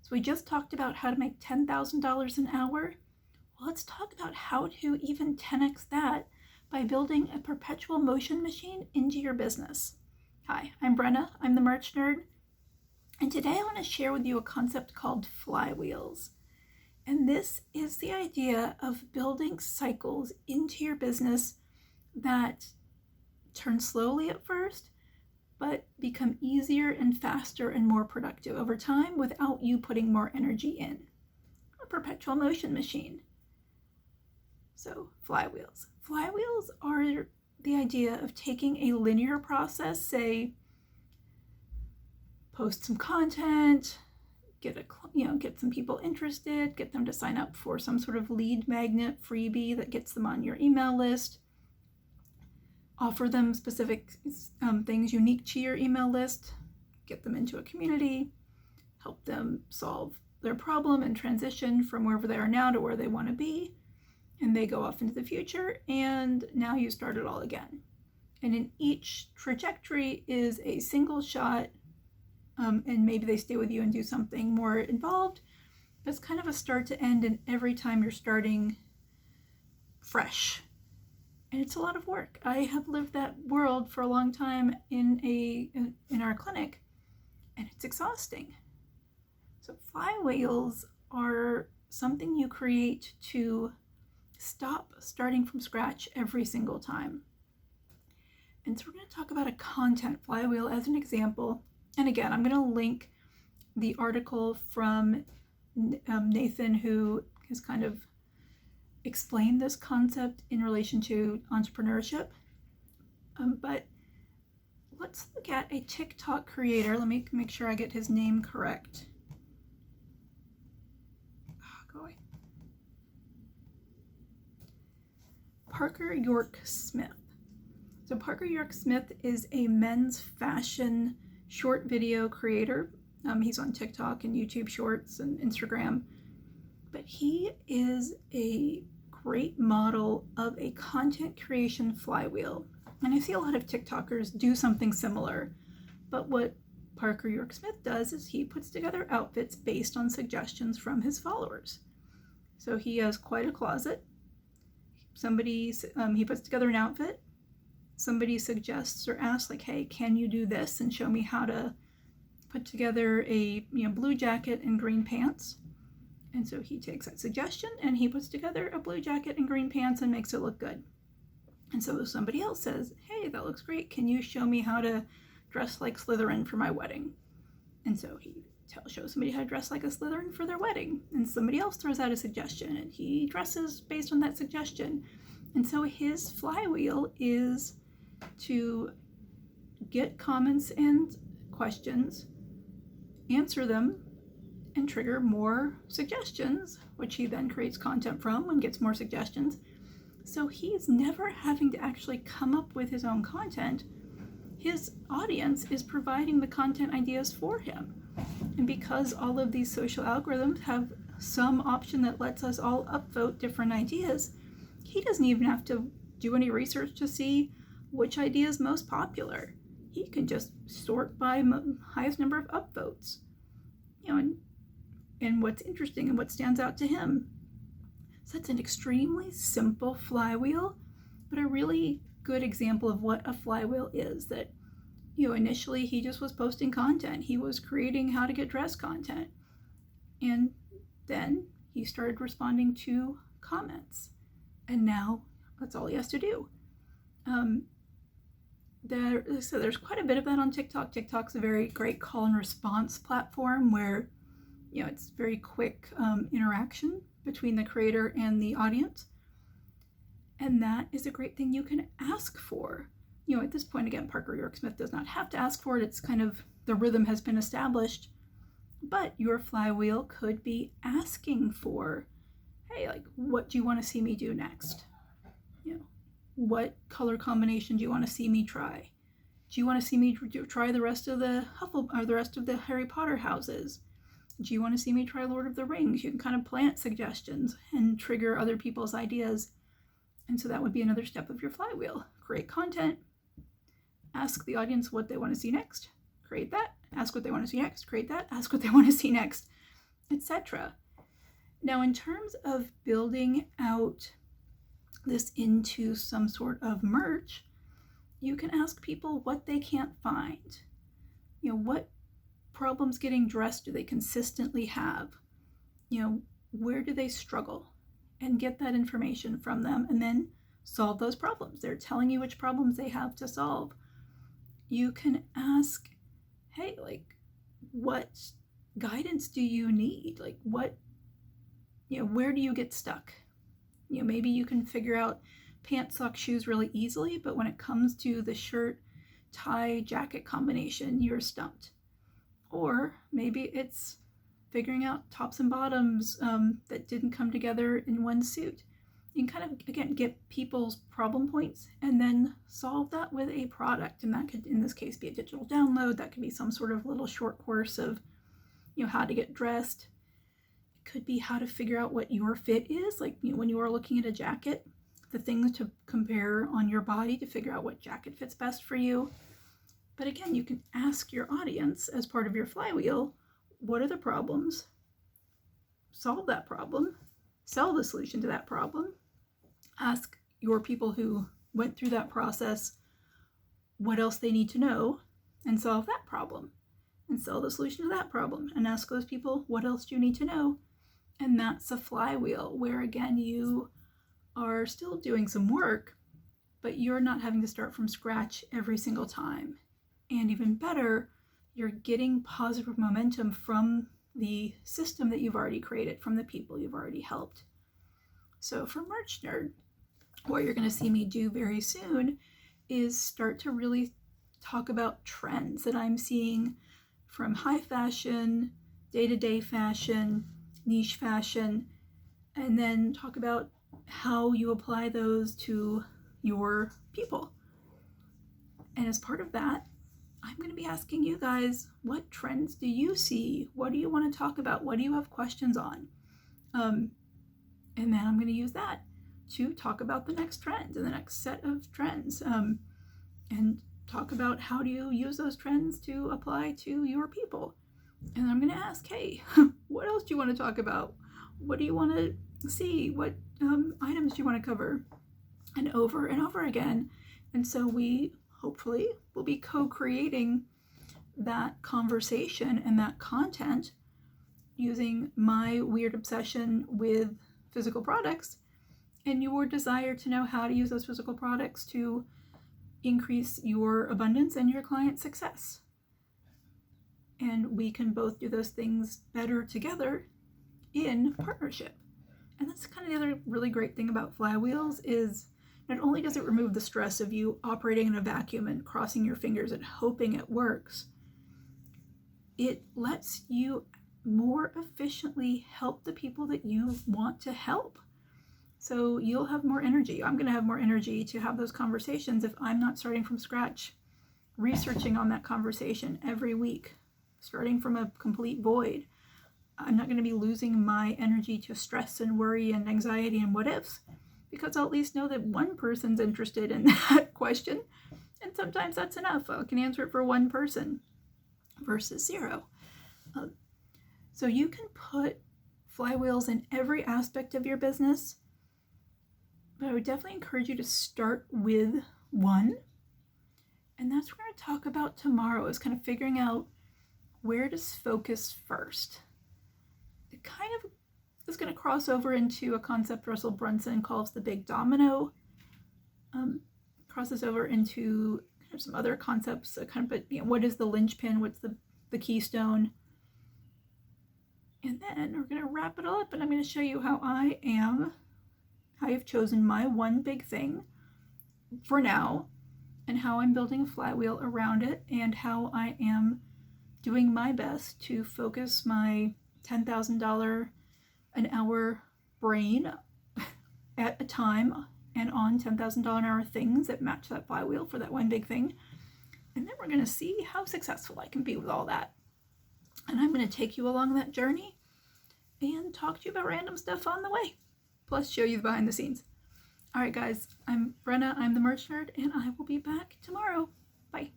So we just talked about how to make $10,000 an hour. Well, let's talk about how to even 10x that by building a perpetual motion machine into your business. Hi, I'm Brenna. I'm the merch nerd. And today I want to share with you a concept called flywheels. And this is the idea of building cycles into your business that turn slowly at first, but become easier and faster and more productive over time without you putting more energy in. A perpetual motion machine. So flywheels. Flywheels are the idea of taking a linear process, say, post some content, get some people interested, get them to sign up for some sort of lead magnet freebie that gets them on your email list, offer them specific things unique to your email list, get them into a community, help them solve their problem and transition from wherever they are now to where they want to be, and they go off into the future, and now you start it all again. And in each trajectory is a single shot, and maybe they stay with you and do something more involved, but it's kind of a start to end, and every time you're starting fresh. And it's a lot of work. I have lived that world for a long time in our clinic, and it's exhausting. So flywheels are something you create to stop starting from scratch every single time. And so we're going to talk about a content flywheel as an example. And again, I'm going to link the article from Nathan, who has kind of explain this concept in relation to entrepreneurship. But let's look at a TikTok creator. Let me make sure I get his name correct. Go away. Parker York Smith. So Parker York Smith is a men's fashion short video creator. He's on TikTok and YouTube Shorts and Instagram. But he is a great model of a content creation flywheel. And I see a lot of TikTokers do something similar. But what Parker York Smith does is he puts together outfits based on suggestions from his followers. So he has quite a closet. He puts together an outfit. Somebody suggests or asks, like, hey, can you do this and show me how to put together a blue jacket and green pants? And so he takes that suggestion and he puts together a blue jacket and green pants and makes it look good. And so somebody else says, hey, that looks great. Can you show me how to dress like Slytherin for my wedding? And so he shows somebody how to dress like a Slytherin for their wedding. And somebody else throws out a suggestion and he dresses based on that suggestion. And so his flywheel is to get comments and questions, answer them, and trigger more suggestions, which he then creates content from and gets more suggestions. So he's never having to actually come up with his own content. His audience is providing the content ideas for him. And because all of these social algorithms have some option that lets us all upvote different ideas, he doesn't even have to do any research to see which idea is most popular. He can just sort by highest number of upvotes, and what's interesting and what stands out to him. So that's an extremely simple flywheel, but a really good example of what a flywheel is. That, initially he just was posting content. He was creating how to get dressed content. And then he started responding to comments. And now that's all he has to do. There's quite a bit of that on TikTok. TikTok's a very great call and response platform where it's very quick interaction between the creator and the audience. And that is a great thing you can ask for. At this point, again, Parker York Smith does not have to ask for it. It's kind of, the rhythm has been established. But your flywheel could be asking for, hey, like, what do you want to see me do next? What color combination do you want to see me try? Do you want to see me try the rest of the the rest of the Harry Potter houses? Do you want to see me try Lord of the Rings? You can kind of plant suggestions and trigger other people's ideas. And so that would be another step of your flywheel. Create content, ask the audience what they want to see next, create that, ask what they want to see next, create that, ask what they want to see next. etc. Now, in terms of building out this into some sort of merch, you can ask people what they can't find. What problems getting dressed do they consistently have? Where do they struggle? And get that information from them and then solve those problems. They're telling you which problems they have to solve. You can ask, hey, what guidance do you need? Where do you get stuck? Maybe you can figure out pants, socks, shoes really easily, but when it comes to the shirt, tie, jacket combination, you're stumped. Or maybe it's figuring out tops and bottoms that didn't come together in one suit. You can kind of, again, get people's problem points and then solve that with a product. And that could, in this case, be a digital download. That could be some sort of little short course of, how to get dressed. It could be how to figure out what your fit is. When you are looking at a jacket, the things to compare on your body to figure out what jacket fits best for you. But again, you can ask your audience as part of your flywheel, what are the problems? Solve that problem. Sell the solution to that problem. Ask your people who went through that process what else they need to know and solve that problem. And sell the solution to that problem. And ask those people, what else do you need to know? And that's a flywheel where, again, you are still doing some work, but you're not having to start from scratch every single time. And even better, you're getting positive momentum from the system that you've already created, from the people you've already helped. So for Merch Nerd, what you're going to see me do very soon is start to really talk about trends that I'm seeing from high fashion, day-to-day fashion, niche fashion, and then talk about how you apply those to your people. And as part of that, I'm going to be asking you guys, what trends do you see? What do you want to talk about? What do you have questions on? And then I'm going to use that to talk about the next trend and the next set of trends, and talk about how do you use those trends to apply to your people. And I'm going to ask, hey, what else do you want to talk about? What do you want to see? What items do you want to cover? And over again. And so we hopefully will be co-creating that conversation and that content using my weird obsession with physical products and your desire to know how to use those physical products to increase your abundance and your client success. And we can both do those things better together in partnership. And that's kind of the other really great thing about flywheels is not only does it remove the stress of you operating in a vacuum and crossing your fingers and hoping it works, it lets you more efficiently help the people that you want to help. So you'll have more energy. I'm going to have more energy to have those conversations if I'm not starting from scratch, researching on that conversation every week, starting from a complete void. I'm not going to be losing my energy to stress and worry and anxiety and what ifs, because I'll at least know that one person's interested in that question. And sometimes that's enough. I can answer it for one person versus zero. So you can put flywheels in every aspect of your business, but I would definitely encourage you to start with one. And that's what we're going to talk about tomorrow, is kind of figuring out where to focus first. It kind of is going to cross over into a concept Russell Brunson calls the big domino. Crosses over into kind of some other concepts, but what is the linchpin? What's the keystone? And then we're going to wrap it all up, and I'm going to show you how I have chosen my one big thing for now, and how I'm building a flywheel around it, and how I am doing my best to focus my $10,000 an hour brain at a time and on $10,000 an hour things that match that flywheel for that one big thing. And then we're going to see how successful I can be with all that. And I'm going to take you along that journey and talk to you about random stuff on the way, plus show you the behind the scenes. All right, guys, I'm Brenna. I'm the Merch Nerd, and I will be back tomorrow. Bye.